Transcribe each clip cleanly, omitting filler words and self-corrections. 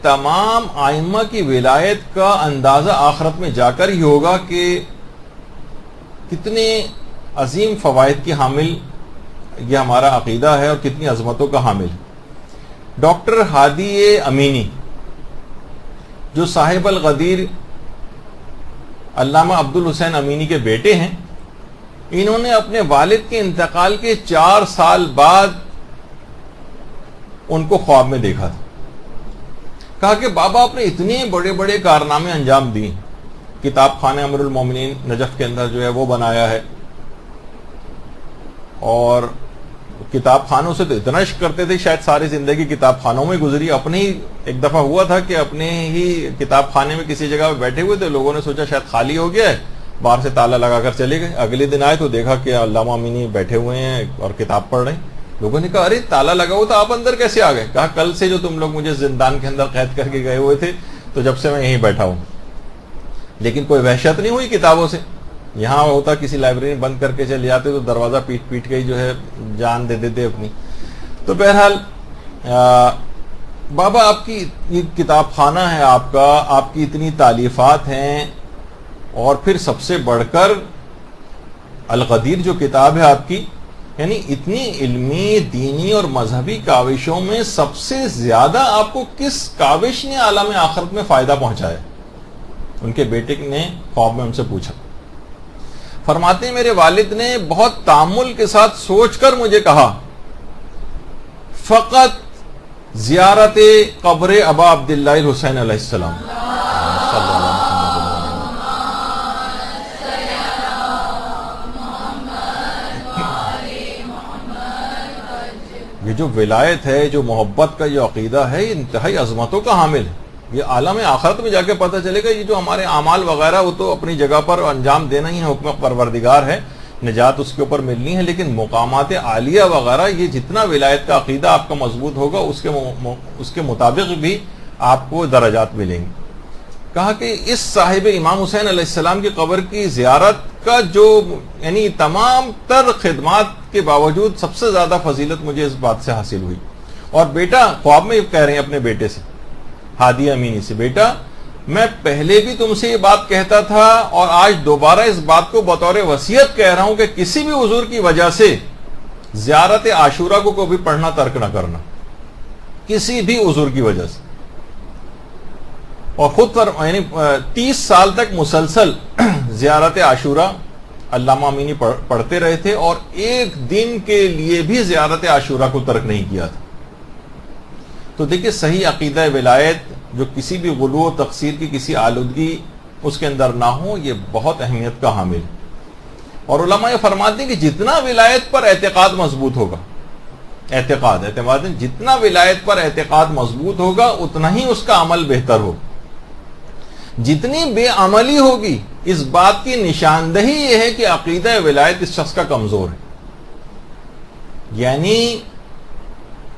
تمام آئمہ کی ولایت کا اندازہ آخرت میں جا کر ہی ہوگا کہ کتنے عظیم فوائد کی حامل یہ ہمارا عقیدہ ہے اور کتنی عظمتوں کا حامل ہے۔ ڈاکٹر ہادی امینی جو صاحب الغدیر علامہ عبد الحسین امینی کے بیٹے ہیں، انہوں نے اپنے والد کے انتقال کے 4 سال بعد ان کو خواب میں دیکھا تھا۔ کہا کہ بابا آپ نے اتنے بڑے بڑے کارنامے انجام دیے، کتاب خانہ امیر المومنین نجف کے اندر جو ہے وہ بنایا ہے، اور کتاب خانوں سے تو اتنا عشق کرتے تھے، شاید ساری زندگی کتاب خانوں میں گزری۔ اپنے ہی ایک دفعہ ہوا تھا کہ اپنے ہی کتاب خانے میں کسی جگہ پہ بیٹھے ہوئے تھے، لوگوں نے سوچا شاید خالی ہو گیا ہے، باہر سے تالا لگا کر چلے گئے۔ اگلے دن آئے تو دیکھا کہ علامہ امینی بیٹھے ہوئے ہیں اور کتاب پڑھ رہے ہیں۔ لوگوں نے کہا ارے تالا لگا ہوا تھا، آپ اندر کیسے آ گئے؟ کہا کل سے جو تم لوگ مجھے زندان کے اندر قید کر کے گئے ہوئے تھے تو جب سے میں یہیں بیٹھا ہوں، لیکن کوئی وحشت نہیں ہوئی کتابوں سے۔ یہاں ہوتا کسی لائبریری بند کر کے چلے جاتے تو دروازہ پیٹ پیٹ کے ہی جو ہے جان دے دیتے اپنی۔ تو بہرحال بابا آپ کی یہ کتاب خانہ ہے آپ کا، آپ کی اتنی تالیفات ہیں، اور پھر سب سے بڑھ کر الغدیر جو کتاب ہے آپ کی، یعنی اتنی علمی دینی اور مذہبی کاوشوں میں سب سے زیادہ آپ کو کس کاوش نے عالم آخرت میں فائدہ پہنچایا؟ ان کے بیٹے نے خواب میں ان سے پوچھا۔ فرماتے ہیں میرے والد نے بہت تامل کے ساتھ سوچ کر مجھے کہا، فقط زیارت قبر ابا عبداللہ الحسین علیہ السلام۔ یہ جو ولایت ہے، جو محبت کا جو عقیدہ ہے، یہ انتہائی عظمتوں کا حامل ہے۔ یہ عالم آخرت میں جا کے پتہ چلے گا۔ یہ جو ہمارے اعمال وغیرہ وہ تو اپنی جگہ پر انجام دینا ہی ہے، حکم پروردگار ہے، نجات اس کے اوپر ملنی ہے، لیکن مقامات عالیہ وغیرہ یہ جتنا ولایت کا عقیدہ آپ کا مضبوط ہوگا اس کے مطابق بھی آپ کو درجات ملیں گے۔ کہا کہ اس صاحب امام حسین علیہ السلام کی قبر کی زیارت کا جو یعنی تمام تر خدمات کے باوجود سب سے زیادہ فضیلت مجھے اس بات سے حاصل ہوئی۔ اور بیٹا خواب میں کہہ رہے ہیں اپنے بیٹے سے، ہادی امینی سے، بیٹا میں پہلے بھی تم سے یہ بات کہتا تھا اور آج دوبارہ اس بات کو بطور وصیت کہہ رہا ہوں کہ کسی بھی عذر کی وجہ سے زیارت عاشورہ کو کبھی پڑھنا ترک نہ کرنا، کسی بھی عذر کی وجہ سے۔ اور خود پر یعنی 30 سال تک مسلسل زیارت عاشورہ علامہ امینی پڑھتے رہے تھے، اور ایک دن کے لیے بھی زیارت عاشورہ کو ترک نہیں کیا تھا۔ تو دیکھیں صحیح عقیدہ ولایت جو کسی بھی غلو و تقصیر کی کسی آلودگی اس کے اندر نہ ہو، یہ بہت اہمیت کا حامل ہے۔ اور علماء یہ فرماتے ہیں کہ جتنا ولایت پر اعتقاد مضبوط ہوگا، اعتقاد جتنا ولایت پر اعتقاد مضبوط ہوگا اتنا ہی اس کا عمل بہتر ہوگا۔ جتنی بے عملی ہوگی اس بات کی نشاندہی یہ ہے کہ عقیدہ ولایت اس شخص کا کمزور ہے۔ یعنی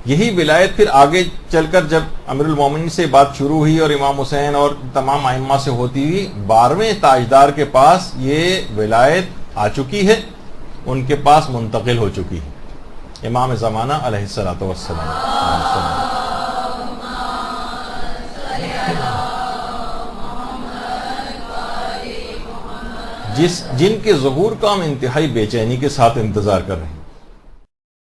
یہی ولایت پھر آگے چل کر جب امیر المومنین سے بات شروع ہوئی اور امام حسین اور تمام ائمہ سے ہوتی ہوئی 12ویں تاجدار کے پاس یہ ولایت آ چکی ہے، ان کے پاس منتقل ہو چکی ہے، امام زمانہ علیہ الصلوۃ والسلام۔ جن کے ظہور کا ہم انتہائی بے چینی کے ساتھ انتظار کر رہے ہیں۔